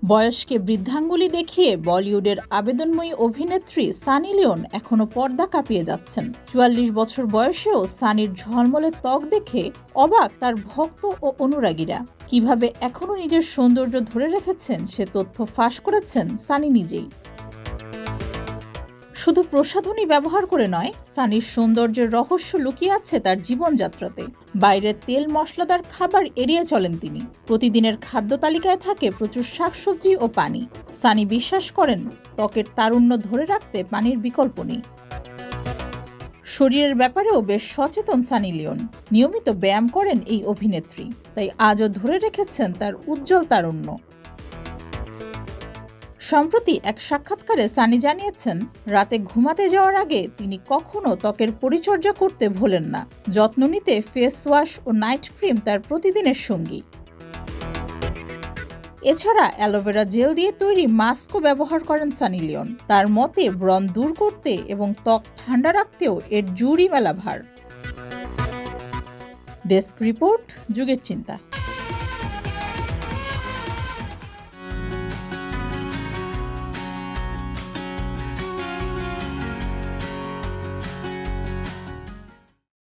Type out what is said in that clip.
বয়সকে বৃদ্ধাঙ্গুলি দেখিয়ে বলিউডের আবেদনময়ী অভিনেত্রী সানি লিওন এখনো পর্দা কাঁপিয়ে যাচ্ছেন। ৪৪ বছর বয়সেও সানির ঝলমলে ত্বক দেখে অবাক তার ভক্ত ও অনুরাগীরা। কিভাবে এখনো নিজের সৌন্দর্য ধরে রেখেছেন সে তথ্য ফাঁস করেছেন সানি নিজেই। শুধু প্রসাধনী ব্যবহার করে নয়, সানির সৌন্দর্যের রহস্য লুকিয়ে আছে তার জীবনযাত্রাতে। বাইরের তেল মশলাদার খাবার এড়িয়ে চলেন তিনি। প্রতিদিনের খাদ্য তালিকায় থাকে প্রচুর শাকসবজি ও পানি। সানি বিশ্বাস করেন ত্বকের তারুণ্য ধরে রাখতে পানির বিকল্প নেই। শরীরের ব্যাপারেও বেশ সচেতন সানি লিওন। নিয়মিত ব্যায়াম করেন এই অভিনেত্রী, তাই আজও ধরে রেখেছেন তার উজ্জ্বল তারুণ্য। সম্প্রতি এক সাক্ষাৎকারে সানি জানিয়েছেন, রাতে ঘুমাতে যাওয়ার আগে তিনি কখনো ত্বকের পরিচর্যা করতে ভোলেন না। যত্ন নিতে ফেস ওয়াশ ও নাইট ক্রিম তার প্রতিদিনের সঙ্গী। এছাড়া অ্যালোভেরা জেল দিয়ে তৈরি মাস্কও ব্যবহার করেন সানি লিওন। তার মতে ব্রণ দূর করতে এবং ত্বক ঠান্ডা রাখতেও এর জুড়ি মেলা ভার। ডেস্ক রিপোর্ট, যুগের চিন্তা।